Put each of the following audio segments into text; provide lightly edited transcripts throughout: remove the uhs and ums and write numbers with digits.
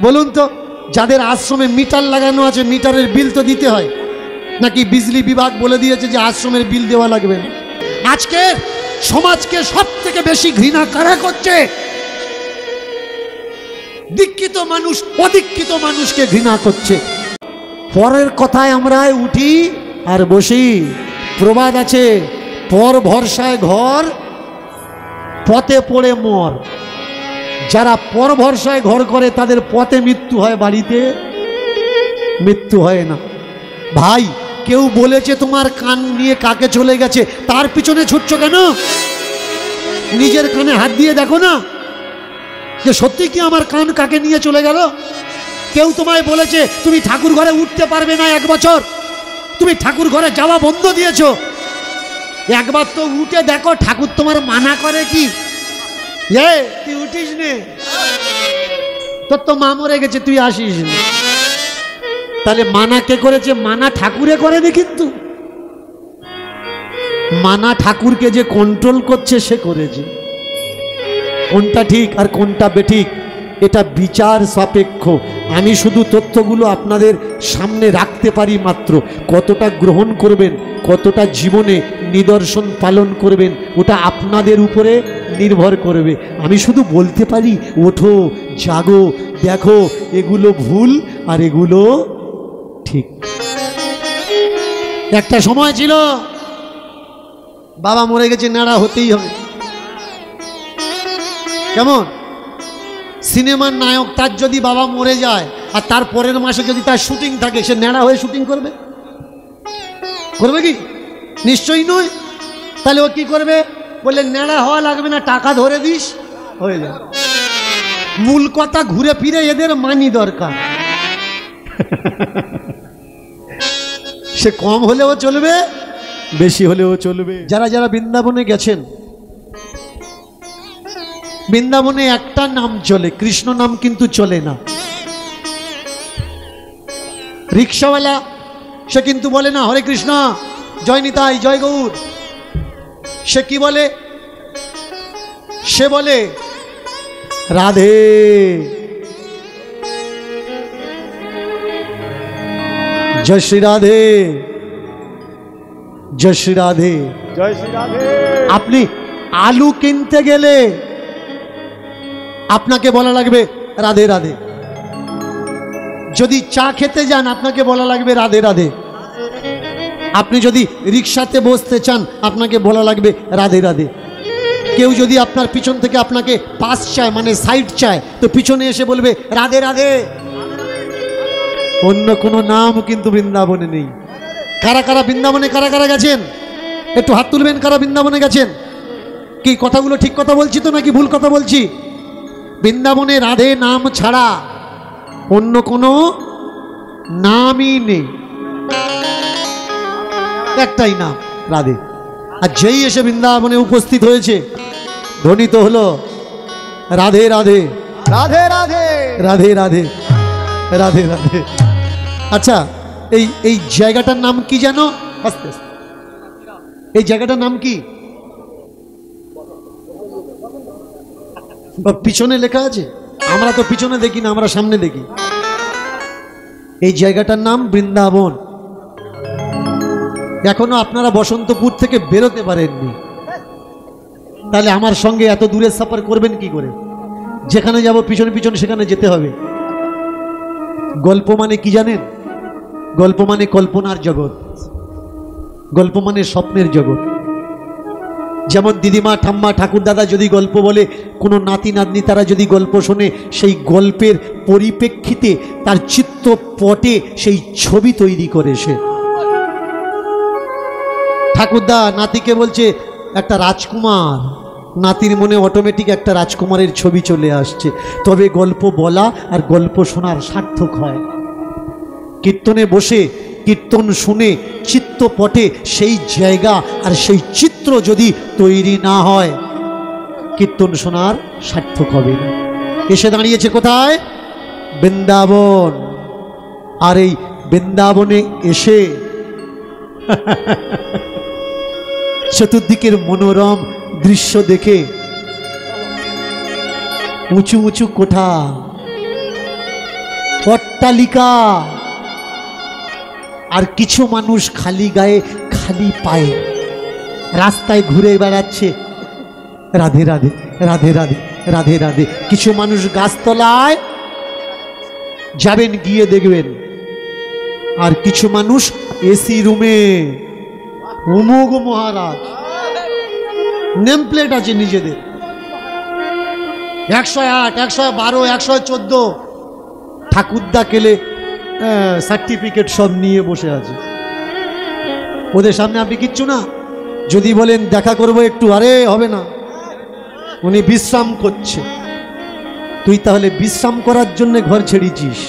বলুন তো, যাদের আশ্রমে মিটার লাগানো আছে মিটারের বিল তো দিতে হয় নাকি বিজলি বিভাগ বলে দিয়েছে যে আশ্রমের বিল দেওয়া লাগবে না? আজকে সমাজকে সব থেকে বেশি ঘৃণা কারা করছে? দীক্ষিত মানুষ অদীক্ষিত মানুষকে ঘৃণা করছে। পরের কথায় আমরা উঠি আর বসি। প্রবাদ আছে, পর ভরসায় ঘর, পথে পড়ে মর। যারা পর ভরসায় ঘর করে তাদের পথে মৃত্যু হয়, বাড়িতে মৃত্যু হয় না। ভাই, কেউ বলেছে তোমার কান নিয়ে কাকে চলে গেছে, তার পিছনে ছুটছো কেন? নিজের কানে হাত দিয়ে দেখো না যে সত্যি কি আমার কান কাকে নিয়ে চলে গেল। কেউ তোমায় বলেছে তুমি ঠাকুর ঘরে উঠতে পারবে না 1 বছর, তুমি ঠাকুর ঘরে যাওয়া বন্ধ দিয়েছো। একবার তো উঠে দেখো ঠাকুর তোমার মানা করে কি? তুই উঠিস নে, তোর তো মা মরে গেছে, তুই আসিস না। তাহলে মানা কে করেছে? মানা ঠাকুরে করেনি, কিন্তু মানা ঠাকুরকে যে কন্ট্রোল করছে সে করেছে। কোনটা ঠিক আর কোনটা বেঠিক এটা বিচার সাপেক্ষ। আমি শুধু তথ্যগুলো আপনাদের সামনে রাখতে পারি মাত্র। কতটা গ্রহণ করবেন, কতটা জীবনে নিদর্শন পালন করবেন, ওটা আপনাদের উপরে নির্ভর করবে। আমি শুধু বলতে পারি, ওঠো, জাগো, দেখো এগুলো ভুল আর এগুলো ঠিক। একটা সময় ছিল বাবা মরে গেছে, নেড়া হতেই হবে। কেমন? সিনেমার নায়ক, তার যদি বাবা মরে যায় আর তার পরের মাসে যদি তার শুটিং থাকে, সে নেড়া হয়ে শুটিং করবে? করবে কি? নিশ্চয়ই নয়। তাহলে ও কি করবে? বললে নেড়া হওয়া লাগবে না, টাকা ধরে দিস, হয়ে যাবে। মূল কথা, ঘুরে ফিরে এদের মানি দরকার। সে কম হলেও চলবে, বেশি হলেও চলবে। যারা যারা বৃন্দাবনে গেছেন, বৃন্দাবনে একটা নাম চলে, কৃষ্ণ নাম কিন্তু চলে না। রিক্সাওয়ালা সে কিন্তু বলে না হরে কৃষ্ণ, জয় নিতাই, জয় গৌর। সে কি বলে? সে বলে রাধে। জয় শ্রী রাধে, জয় শ্রী রাধে, জয় শ্রী রাধে। আপনি আলু কিনতে গেলে আপনাকে বলা লাগবে রাধে রাধে। যদি চা খেতে যান আপনাকে বলা লাগবে রাধে রাধে। আপনি যদি রিক্সাতে বসতে চান আপনাকে বলা লাগবে রাধে রাধে। কেউ যদি আপনার পিছন থেকে আপনাকে পাস চায়, মানে সাইড চায়, তো পিছনে এসে বলবে রাধে রাধে। অন্য কোনো নাম কিন্তু বৃন্দাবনে নেই। কারা কারা বৃন্দাবনে কারা কারা গেছেন একটু হাত তুলবেন। কারা বৃন্দাবনে গেছেন? কি কথাগুলো ঠিক কথা বলছি তো নাকি ভুল কথা বলছি? বৃন্দাবনে রাধে নাম ছাড়া অন্য কোনো নামই নেই, একটাই নাম রাধে। আর যেই এসে বৃন্দাবনে উপস্থিত হয়েছে, ধ্বনিত হলো রাধে রাধে, রাধে রাধে, রাধে রাধে, রাধে রাধে। আচ্ছা, এই জায়গাটার নাম কি জানো? আস্তে আস্তে, এই জায়গাটার নাম কি? পিছনে লেখা আছে, আমরা তো পিছনে দেখি না, আমরা সামনে দেখি। এই জায়গাটার নাম বৃন্দাবন। এখনো আপনারা বসন্তপুর থেকে বেরোতে পারেননি, তাহলে আমার সঙ্গে এত দূরের সফর করবেন কি করে? যেখানে যাব পিছনে পিছনে সেখানে যেতে হবে। গল্প মানে কি জানেন? গল্প মানে কল্পনার জগৎ, গল্প মানে স্বপ্নের জগৎ। যেমন দিদিমা, ঠাম্মা, ঠাকুর দাদা যদি গল্প বলে, কোনো নাতি নাতনি তারা যদি গল্প শোনে, সেই গল্পের পরিপ্রেক্ষিতে তার চিত্তপটে সেই ছবি তৈরি করে সে। ঠাকুরদা নাতিকে বলছে একটা রাজকুমার, নাতির মনে অটোমেটিক একটা রাজকুমারের ছবি চলে আসছে। তবে গল্প বলা আর গল্প শোনার সার্থক হয়। কীর্তনে বসে কীর্তন শুনে চিত্তপটে সেই জায়গা আর সেই চিত্র যদি তৈরি না হয়, কীর্তন শোনার সার্থক হবে না। এসে দাঁড়িয়েছে কোথায়? বৃন্দাবন। আর এই বৃন্দাবনে এসে চতুর্দিকের মনোরম দৃশ্য দেখে, উঁচু উঁচু কোঠা, অট্টালিকা, আর কিছু মানুষ খালি গায়ে খালি পায়ে রাস্তায় ঘুরে বেড়াচ্ছে, রাধে রাধে রাধে রাধে রাধে রাধে। কিছু মানুষ গাছতলায় যাবেন, গিয়ে দেখবেন, আর কিছু মানুষ এসি রুমে। অমুক মহারাজ, নেম প্লেট আছে নিজেদের, 108, 112, 114, ঠাকুরদা কেলে সার্টিফিকেট সব নিয়ে বসে আছে। ওদের সামনে আপনি কিচ্ছু না। যদি বলেন দেখা করবো একটু, আরে হবে না, উনি বিশ্রাম করছে। তুই তাহলে বিশ্রাম করার জন্য ঘর ছেড়েছিস?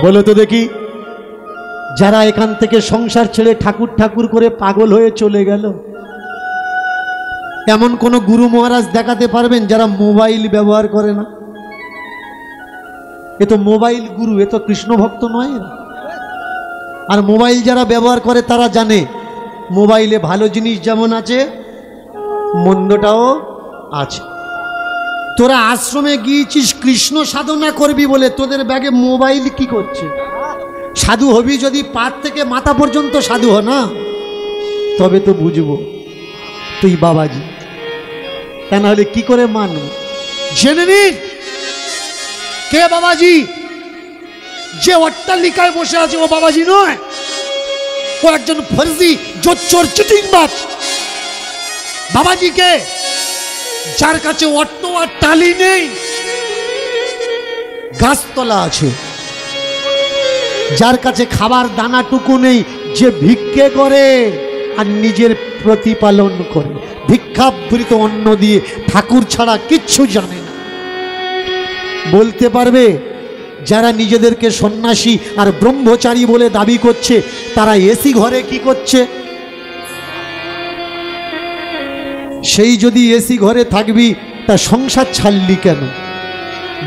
বলো তো দেখি, যারা এখান থেকে সংসার ছেড়ে ঠাকুর ঠাকুর করে পাগল হয়ে চলে গেল, এমন কোন গুরু মহারাজ দেখাতে পারবেন যারা মোবাইল ব্যবহার করে না? এ তো মোবাইল গুরু, এ তো কৃষ্ণ ভক্ত নয়। আর মোবাইল যারা ব্যবহার করে তারা জানে মোবাইলে ভালো জিনিস যেমন আছে, মন্দটাও আছে। তোরা আশ্রমে গিয়েছিস কৃষ্ণ সাধনা করবি বলে, তোদের ব্যাগে মোবাইল কি করছে? সাধু হবি যদি পাত থেকে মাথা পর্যন্ত সাধু হ না, তবে তো বুঝবো তুই বাবাজি। তা না হলে কি করে মানব? জেনে নিন কে বাবাজি। যে অট্টালিকায় বসে আছে ও বাবাজি নয়, ও একজন ফর্জি জোচ্চোর চিটিংবাজ। বাবাজি কে? যার কাছে অট্টো আর টালি নেই, গাছতলা আছে, যার কাছে খাবার দানাটুকু নেই, যে ভিক্ষে করে আর নিজের প্রতিপালন করে, ভিক্ষাবৃত অন্ন দিয়ে, ঠাকুর ছাড়া কিচ্ছু জানে না। বলতে পারবে যারা নিজেদেরকে সন্ন্যাসী আর ব্রহ্মচারী বলে দাবি করছে, তারা এসি ঘরে কি করছে? সেই যদি এসি ঘরে থাকবি, তা সংসার ছাড়লি কেন?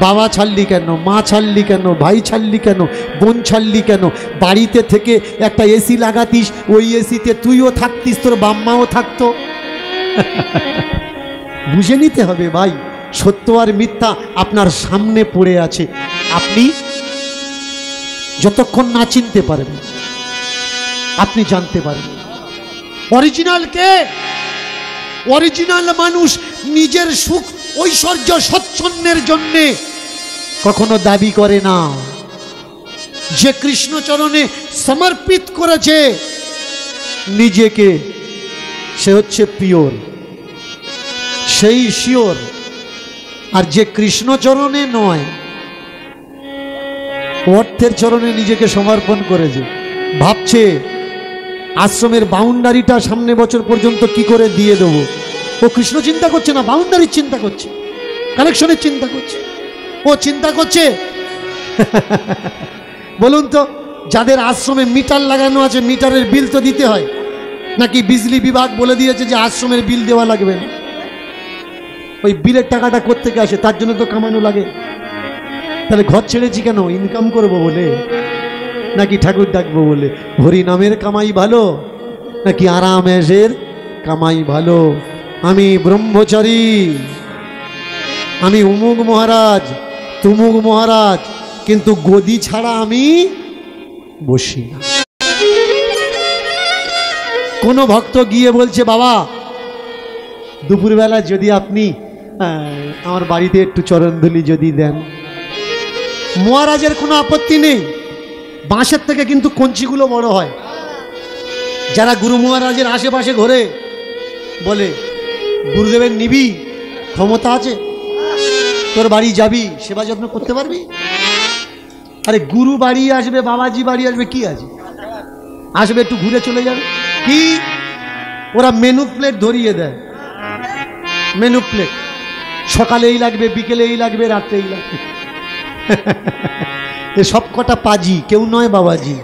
বাবা ছাড়লি কেন? মা ছাড়লি কেন? ভাই ছাড়লি কেন? বোন ছাড়লি কেন? বাড়িতে থেকে একটা এসি লাগাতিস, ওই এসিতে তুইও থাকতিস, তোর বাম্মাও থাকতো। বুঝে নিতে হবে ভাই, সত্য আর মিথ্যা আপনার সামনে পড়ে আছে। আপনি যতক্ষণ না চিনতে পারবেন, আপনি জানতে পারবেন অরিজিনাল কে। অরিজিনাল মানুষ নিজের সুখ ঐশ্বর্য সচ্ছন্নের জন্যে কখনো দাবি করে না। যে কৃষ্ণচরণে সমর্পিত করেছে নিজেকে, সে হচ্ছে পিওর, সেই শিওর। আর যে কৃষ্ণচরণে নয়, অর্থের চরণে নিজেকে সমর্পণ করেছে, ভাবছে আশ্রমের বাউন্ডারিটা সামনে বছর পর্যন্ত কি করে দিয়ে দেবো। ও কৃষ্ণ চিন্তা করছে না, বাউন্ডারির চিন্তা করছে, কালেকশনের চিন্তা করছে। ও চিন্তা করছে বলুন তো, যাদের আশ্রমে মিটার লাগানো আছে, মিটারের বিল তো দিতে হয় নাকি? বিজলি বিভাগ বলে দিয়েছে যে আশ্রমের বিল দেওয়া লাগবে না। ওই বিলের টাকাটা কোত্থেকে আসে? তার জন্য তো কামানো লাগে। তাহলে ঘর ছেড়েছি কেন? ইনকাম করব বলে, নাকি ঠাকুর ডাকবো বলে? হরি নামের কামাই ভালো নাকি আরামের কামাই ভালো? আমি ব্রহ্মচারী, আমি অমুক মহারাজ, তুমুক মহারাজ, কিন্তু গদি ছাড়া আমি বসি না। কোনো ভক্ত গিয়ে বলছে, বাবা দুপুরবেলা যদি আপনি আমার বাড়িতে একটু চরণধুলি যদি দেন। মহারাজের কোনো আপত্তি নেই, বাঁশের থেকে কিন্তু কঞ্চিগুলো বড় হয়। যারা গুরু মহারাজের আশেপাশে ঘোরে বলে, গুরুদেবের নিবি, ক্ষমতা আছে, তোর বাড়ি যাবি, সেবা যত্ন করতে পারবি। আরে গুরু বাড়ি আসবে, বাবাজি বাড়ি আসবে, কি আছে? আসবে একটু ঘুরে চলে যাবে। কি ওরা মেনু প্লেট ধরিয়ে দেয়, মেনু প্লেট, সকালে এই লাগবে, বিকেলে এই লাগবে, রাত্রে এই লাগবে। এ সব কটা পাজি, কেউ নয় বাবাজি।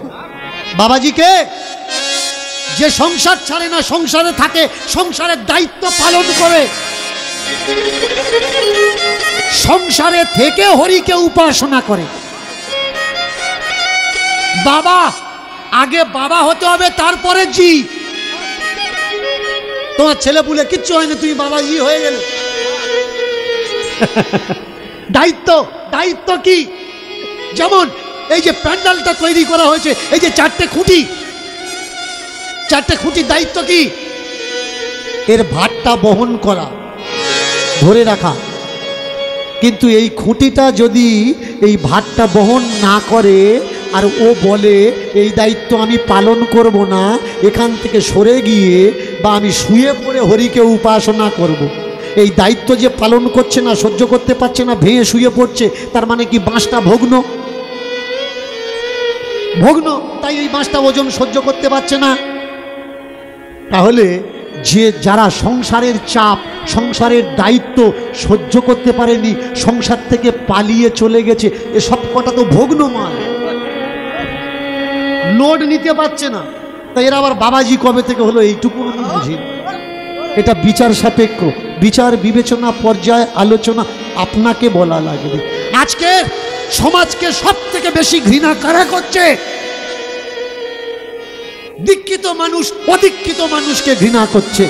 বাবাজি কে? যে সংসার ছাড়ে না, সংসারে থাকে, সংসারের দায়িত্ব পালন করে, সংসারে থেকে হরিকে উপাসনা করে। বাবা, আগে বাবা হতে হবে, তারপরে জি। তোমার ছেলে পুলে কিচ্ছু হয়নি, তুমি বাবাজি হয়ে গেলে। দায়িত্ব দায়িত্ব কি? যেমন এই যে প্যান্ডেলটা তৈরি করা হয়েছে, এই যে চারটে খুঁটির দায়িত্ব কি? এর ভারটা বহন করা, ধরে রাখা। কিন্তু এই খুঁটিটা যদি এই ভারটা বহন না করে আর ও বলে এই দায়িত্ব আমি পালন করব না, এখান থেকে সরে গিয়ে বা আমি শুয়ে পড়ে হরিকে উপাসনা করব, এই দায়িত্ব যে পালন করছে না, সহ্য করতে পারছে না, ভেঙে শুয়ে পড়ছে, তার মানে কি বাঁশটা ভগ্ন, তাই এই বাঁশটা ওজন সহ্য করতে পারছে না। তাহলে যে যারা সংসারের চাপ, সংসারের দায়িত্ব সহ্য করতে পারেনি, সংসার থেকে পালিয়ে চলে গেছে, এসব কটা তো ভগ্ন মাল, লোড নিতে পারছে না। তাই এরা আবার বাবাজি কবে থেকে হলো এইটুকু আমি বুঝি। এটা বিচার সাপেক্ষ, বিচার বিবেচনা পর্যায়ে আলোচনা আপনাকে বলা লাগবে। আজকে সমাজকে সব থেকে বেশি ঘৃণা কারা করছে? দীক্ষিত মানুষ অদীক্ষিত মানুষকে ঘৃণা করছে।